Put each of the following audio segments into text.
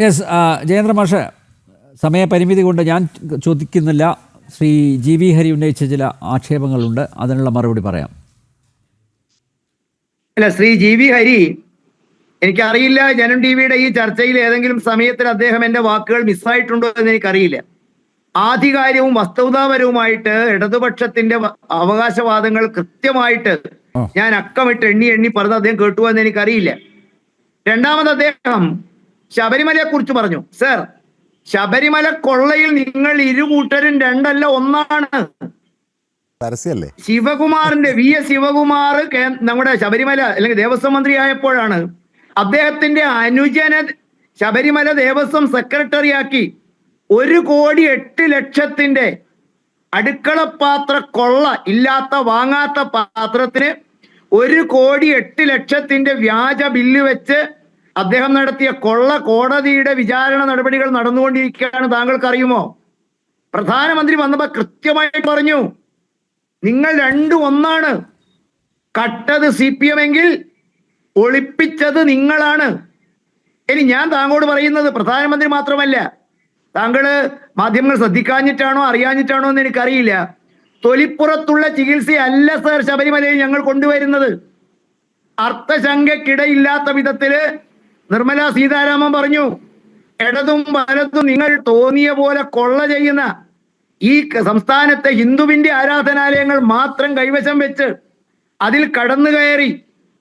Yes, Jayendra മാഷ്, സമയപരിമിതി കൊണ്ട് ഞാൻ ചോദിക്കുന്നില്ല. ശ്രീ ജി വി ഹരി ഉന്നയിച്ച ചില ആക്ഷേപങ്ങളുണ്ട്, അതിനുള്ള മറുപടി പറയാം. അല്ല, ശ്രീ ജി വി ഹരി, എനിക്കറിയില്ല ജനം ടി വിയുടെ ഈ ചർച്ചയിൽ ഏതെങ്കിലും സമയത്തിൽ അദ്ദേഹം എൻ്റെ വാക്കുകൾ മിസ്സായിട്ടുണ്ടോ എന്ന് എനിക്കറിയില്ല. ആധികാരികവും വസ്തുതാപരവുമായിട്ട് ഇടതുപക്ഷത്തിന്റെ അവകാശവാദങ്ങൾ കൃത്യമായിട്ട് ഞാൻ അക്കമിട്ട് എണ്ണി പറഞ്ഞത് അദ്ദേഹം കേട്ടുവോ എന്ന് എനിക്കറിയില്ല. രണ്ടാമത് അദ്ദേഹം ശബരിമലയെ കുറിച്ച് പറഞ്ഞു. സർ, ശബരിമല കൊള്ളയിൽ നിങ്ങൾ ഇരുകൂട്ടരും രണ്ടല്ല ഒന്നാണ്. ശിവകുമാറിന്റെ VS ശിവകുമാർ നമ്മുടെ ശബരിമല അല്ലെങ്കിൽ ദേവസ്വം മന്ത്രി ആയപ്പോഴാണ് അദ്ദേഹത്തിന്റെ അനുജനെ ശബരിമല ദേവസ്വം സെക്രട്ടറിയാക്കി 1,08,00,000 അടുക്കളപാത്ര കൊള്ള ഇല്ലാത്ത വാങ്ങാത്ത പാത്രത്തിന് 1,08,00,000 വ്യാജ ബില്ല് വെച്ച് അദ്ദേഹം നടത്തിയ കൊള്ള കോടതിയുടെ വിചാരണ നടപടികൾ നടന്നുകൊണ്ടിരിക്കുകയാണ്. താങ്കൾക്ക് അറിയുമോ? പ്രധാനമന്ത്രി വന്നപ്പോ കൃത്യമായിട്ട് പറഞ്ഞു, നിങ്ങൾ രണ്ടും ഒന്നാണ്. കട്ടത് CPM എങ്കിൽ ഒളിപ്പിച്ചത് നിങ്ങളാണ്. ഇനി ഞാൻ താങ്കളോട് പറയുന്നത് പ്രധാനമന്ത്രി മാത്രമല്ല, താങ്കള് മാധ്യമങ്ങൾ ശ്രദ്ധിക്കാഞ്ഞിട്ടാണോ അറിയാഞ്ഞിട്ടാണോ എന്ന് എനിക്കറിയില്ല. തൊലിപ്പുറത്തുള്ള ചികിത്സയല്ല സർ ശബരിമലയിൽ ഞങ്ങൾ കൊണ്ടുവരുന്നത്. അർത്ഥശങ്കയ്ക്കിടയില്ലാത്ത വിധത്തില് നിർമ്മല സീതാരാമൻ പറഞ്ഞു, ഇടതും വലതും നിങ്ങൾ തോന്നിയ പോലെ കൊള്ള ചെയ്യുന്ന ഈ സംസ്ഥാനത്തെ ഹിന്ദുവിന്റെ ആരാധനാലയങ്ങൾ മാത്രം കൈവശം വെച്ച് അതിൽ കടന്നു കയറി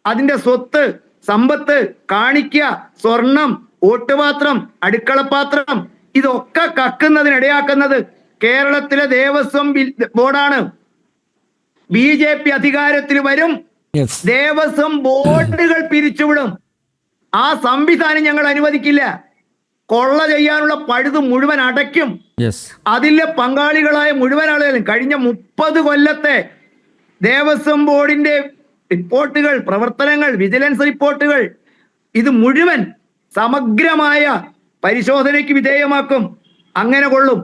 അതിന്റെ സ്വത്ത് സമ്പത്ത് കാണിക്ക, സ്വർണം, ഓട്ടുപാത്രം, അടുക്കളപാത്രം ഇതൊക്കെ കക്കുന്നതിനിടയാക്കുന്നത് കേരളത്തിലെ ദേവസ്വം ബോർഡാണ്. BJP അധികാരത്തിൽ വരും, ദേവസ്വം ബോർഡുകൾ പിരിച്ചുവിടും. ആ സംവിധാനം ഞങ്ങൾ അനുവദിക്കില്ല. കൊള്ള ചെയ്യാനുള്ള പഴുത് മുഴുവൻ അടയ്ക്കും. അതിലെ പങ്കാളികളായ മുഴുവൻ ആളുകളും കഴിഞ്ഞ 30 കൊല്ലത്തെ ദേവസ്വം ബോർഡിന്റെ റിപ്പോർട്ടുകൾ, പ്രവർത്തനങ്ങൾ, വിജിലൻസ് റിപ്പോർട്ടുകൾ ഇത് മുഴുവൻ സമഗ്രമായ പരിശോധനയ്ക്ക് വിധേയമാക്കും. അങ്ങനെ കൊള്ളും.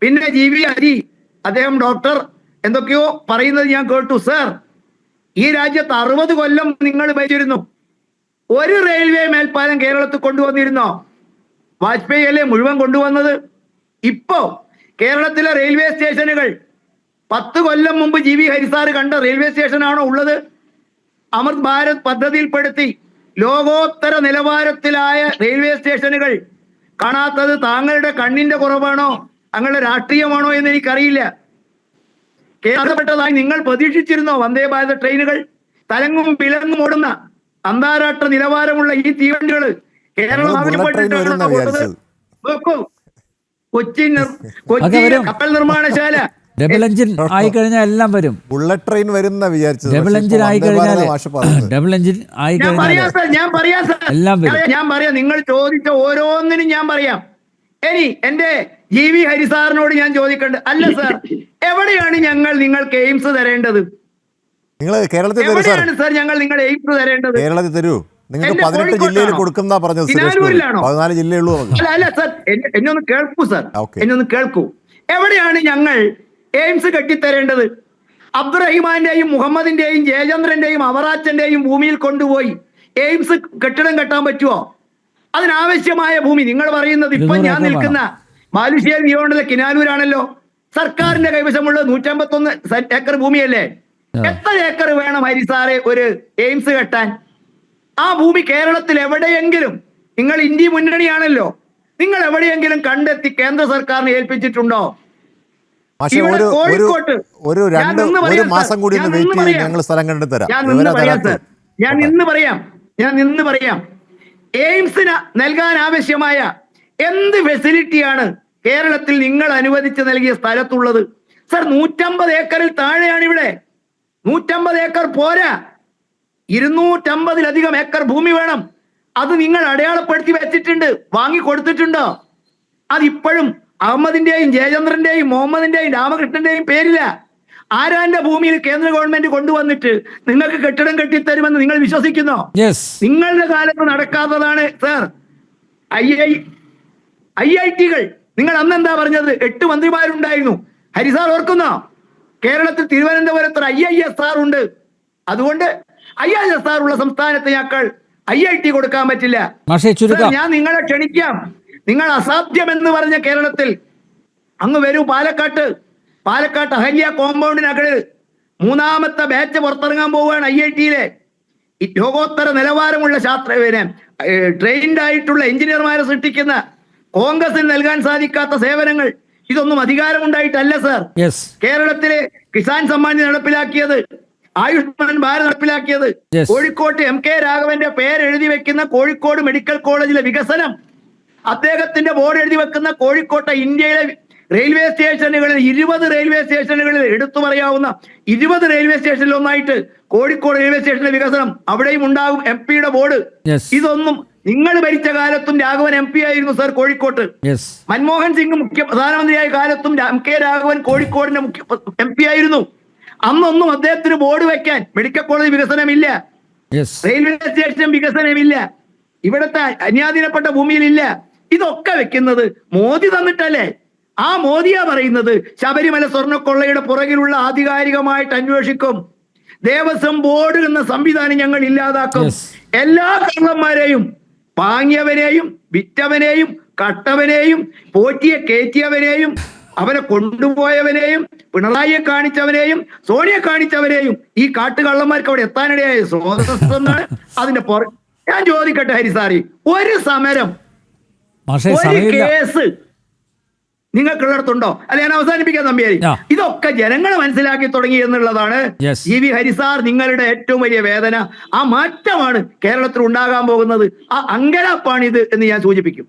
പിന്നെ ജി വി ഹരി അദ്ദേഹം ഡോക്ടർ എന്തൊക്കെയോ പറയുന്നത് ഞാൻ കേട്ടു. സർ, ഈ രാജ്യത്ത് 60 കൊല്ലം നിങ്ങൾ ഭരിച്ചിരുന്നു. ഒരു റെയിൽവേ മേൽപ്പാലം കേരളത്തിൽ കൊണ്ടുവന്നിരുന്നോ? വാജ്പേയി അല്ലേ മുഴുവൻ കൊണ്ടുവന്നത്. ഇപ്പോ കേരളത്തിലെ റെയിൽവേ സ്റ്റേഷനുകൾ 10 കൊല്ലം മുമ്പ് ജി വി ഹരിസാർ കണ്ട റെയിൽവേ സ്റ്റേഷനാണോ ഉള്ളത്? അമൃത് ഭാരത് പദ്ധതിയിൽപ്പെടുത്തി ലോകോത്തര നിലവാരത്തിലായ റെയിൽവേ സ്റ്റേഷനുകൾ കാണാത്തത് താങ്കളുടെ കണ്ണിന്റെ കുറവാണോ താങ്കളുടെ രാഷ്ട്രീയമാണോ എന്ന് എനിക്കറിയില്ല. കേരളപ്പെട്ടതായി നിങ്ങൾ പ്രതീക്ഷിച്ചിരുന്നോ? വന്ദേ ഭാരത് ട്രെയിനുകൾ തലങ്ങും വിലങ്ങും ഓടുന്ന അന്താരാഷ്ട്ര നിലവാരമുള്ള ഈ തീവണ്ടികൾ കേരളം കൊച്ചി കപ്പൽ നിർമ്മാണശാല ഡബിൾ എഞ്ചിൻ ആയി കഴിഞ്ഞാൽ എല്ലാം വരും. ബുള്ളറ്റ് ട്രെയിൻ വരുന്ന വിചാരിച്ചത് ഡബിൾ എഞ്ചിൻ ആയി കഴിഞ്ഞാൽ ഞാൻ പറയാം. നിങ്ങൾ ചോദിച്ച ഓരോന്നിനും ഞാൻ പറയാം. ഇനി എന്റെ ജി വി ഹരിസാറിനോട് ഞാൻ ചോദിക്കണ്ട്, അല്ല സാർ, എവിടെയാണ് ഞങ്ങൾ നിങ്ങൾക്ക് എയിംസ് തരേണ്ടത്? എവിടെയാണ് സാർ ഞങ്ങൾ നിങ്ങൾ എയിംസ് തരേണ്ടത്? കേരളത്തിൽ തരൂ. നിങ്ങൾക്ക് 18 ജില്ലയിൽ കൊടുക്കുന്ന പറഞ്ഞത്. 14 ജില്ലയുള്ളൂ. അല്ല സാർ, എന്നെ ഒന്ന് കേൾക്കൂ സാർ, എന്നെ ഒന്ന് കേൾക്കൂ. എവിടെയാണ് ഞങ്ങൾ എയിംസ് കെട്ടിത്തരേണ്ടത്? അബ്ദുറഹിമാന്റെയും മുഹമ്മദിന്റെയും ജയചന്ദ്രന്റെയും അവറാച്ചന്റെയും ഭൂമിയിൽ കൊണ്ടുപോയി എയിംസ് കെട്ടിടം കെട്ടാൻ പറ്റുമോ? അതിനാവശ്യമായ ഭൂമി നിങ്ങൾ പറയുന്നത് ഇപ്പൊ ഞാൻ നിൽക്കുന്ന ബാലുശ്ശേരി നിയോജകമണ്ഡലത്തിലെ കിനാലൂരാണല്ലോ. സർക്കാരിന്റെ കൈവശമുള്ള 151 ഏക്കർ ഭൂമിയല്ലേ? എത്ര ഏക്കർ വേണം ഹരിസാറെ ഒരു എയിംസ് കെട്ടാൻ? ആ ഭൂമി കേരളത്തിൽ എവിടെയെങ്കിലും, നിങ്ങൾ ഇന്ത്യ മുന്നണിയാണല്ലോ, നിങ്ങൾ എവിടെയെങ്കിലും കണ്ടെത്തി കേന്ദ്ര സർക്കാരിനെ ഏൽപ്പിച്ചിട്ടുണ്ടോ? കോഴിക്കോട്ട് ഞാൻ നിന്ന് പറയാം. എയിംസിന് നൽകാൻ ആവശ്യമായ എന്ത് ഫെസിലിറ്റിയാണ് കേരളത്തിൽ നിങ്ങൾ അനുവദിച്ച് നൽകിയ സ്ഥലത്തുള്ളത്? സർ, 150 ഏക്കറിൽ താഴെയാണ് ഇവിടെ. 150 ഏക്കർ പോരാ, 250-ലധികം ഏക്കർ ഭൂമി വേണം. അത് നിങ്ങൾ അടയാളപ്പെടുത്തി വെച്ചിട്ടുണ്ട്, വാങ്ങി കൊടുത്തിട്ടുണ്ടോ? അതിപ്പോഴും അഹമ്മദിന്റെയും ജയചന്ദ്രന്റെയും മുഹമ്മദിന്റെയും രാമകൃഷ്ണന്റെയും പേരില്ല. ആരാന്റെ ഭൂമിയിൽ കേന്ദ്ര ഗവൺമെന്റ് കൊണ്ടുവന്നിട്ട് നിങ്ങൾക്ക് കെട്ടിടം കെട്ടിത്തരുമെന്ന് നിങ്ങൾ വിശ്വസിക്കുന്നോ? നിങ്ങളുടെ കാലത്ത് നടക്കാത്തതാണ് സർ. IIT-കൾ നിങ്ങൾ അന്ന് എന്താ പറഞ്ഞത്? 8 മന്ത്രിമാരുണ്ടായിരുന്നു. ഹരിസാർ ഓർക്കുന്നോ? കേരളത്തിൽ തിരുവനന്തപുരത്ത് IISR ഉണ്ട്. അതുകൊണ്ട് IISR ഉള്ള സംസ്ഥാനത്ത് ഞങ്ങൾ IIT കൊടുക്കാൻ പറ്റില്ല. ഞാൻ നിങ്ങളെ ക്ഷണിക്കാം. നിങ്ങൾ അസാധ്യമെന്ന് പറഞ്ഞ കേരളത്തിൽ അങ്ങ് വരൂ പാലക്കാട്ട് അഹല്യ കോമ്പൗണ്ടിനകത്ത് 3ാമത്തെ ബാച്ച് പുറത്തിറങ്ങാൻ പോവുകയാണ് IIT-യിലെ ലോകോത്തര നിലവാരമുള്ള ട്രെയിൻഡ് ആയിട്ടുള്ള എഞ്ചിനീയർമാരെ സൃഷ്ടിക്കുന്ന കോൺഗ്രസിന് നൽകാൻ സാധിക്കാത്ത സേവനങ്ങൾ. ഇതൊന്നും അധികാരമുണ്ടായിട്ടല്ല സർ. കേരളത്തിലെ കിസാൻ സമ്മാൻ നടപ്പിലാക്കിയത്, ആയുഷ്മാൻ ഭാരത് നടപ്പിലാക്കിയത്, കോഴിക്കോട്ട് MK രാഘവന്റെ പേരെഴുതി വെക്കുന്ന കോഴിക്കോട് മെഡിക്കൽ കോളേജിലെ വികസനം, അദ്ദേഹത്തിന്റെ ബോർഡ് എഴുതി വെക്കുന്ന കോഴിക്കോട്ടെ ഇന്ത്യയിലെ റെയിൽവേ സ്റ്റേഷനുകളിൽ 20 റെയിൽവേ സ്റ്റേഷനുകളിൽ എടുത്തു പറയാവുന്ന 20 റെയിൽവേ സ്റ്റേഷനിൽ ഒന്നായിട്ട് കോഴിക്കോട് റെയിൽവേ സ്റ്റേഷനിലെ വികസനം, അവിടെയും ഉണ്ടാകും MP-യുടെ ബോർഡ്. ഇതൊന്നും നിങ്ങൾ ഭരിച്ച കാലത്തും രാഘവൻ MP ആയിരുന്നു സർ കോഴിക്കോട്ട്. മൻമോഹൻ സിംഗ് പ്രധാനമന്ത്രിയായ കാലത്തും MK രാഘവൻ കോഴിക്കോടിന്റെ MP ആയിരുന്നു. അന്നൊന്നും അദ്ദേഹത്തിന് ബോർഡ് വെക്കാൻ മെഡിക്കൽ കോളേജ് വികസനമില്ല, റെയിൽവേ സ്റ്റേഷൻ വികസനമില്ല, ഇവിടുത്തെ അന്യാധീനപ്പെട്ട ഭൂമിയിലില്ല. ഇതൊക്കെ വെക്കുന്നത് മോദി തന്നിട്ടല്ലേ? ആ മോദിയാ പറയുന്നത് ശബരിമല സ്വർണ്ണക്കൊള്ളയുടെ പുറകിലുള്ള ആധികാരികമായിട്ട് അന്വേഷിക്കും, ദേവസ്വം ബോർഡ് എന്ന സംവിധാനം ഞങ്ങൾ ഇല്ലാതാക്കും, എല്ലാ കള്ളന്മാരെയും, പാങ്ങിയവനെയും വിറ്റവനെയും കട്ടവനെയും പോറ്റിയെ കയറ്റിയവനെയും അവനെ കൊണ്ടുപോയവനെയും പിണറായിയെ കാണിച്ചവനെയും സോണിയെ കാണിച്ചവനെയും ഈ കാട്ടുകള്ളന്മാർക്ക് അവിടെ എത്താനിടയായ സ്രോതസ്സെന്നാണ് അതിന്റെ ഞാൻ ചോദിക്കട്ടെ ഹരിസാറി, ഒരു സമരം, ഒരു കേസ് നിങ്ങൾക്കുള്ളിടത്തുണ്ടോ? അല്ലെ ഞാൻ അവസാനിപ്പിക്കാൻ തമ്പിയായി. ഇതൊക്കെ ജനങ്ങൾ മനസ്സിലാക്കി തുടങ്ങി എന്നുള്ളതാണ് GV ഹരിസാർ നിങ്ങളുടെ ഏറ്റവും വലിയ വേദന. ആ മാറ്റമാണ് കേരളത്തിൽ ഉണ്ടാകാൻ പോകുന്നത്. ആ അങ്കലാപ്പാണിത് എന്ന് ഞാൻ സൂചിപ്പിക്കും.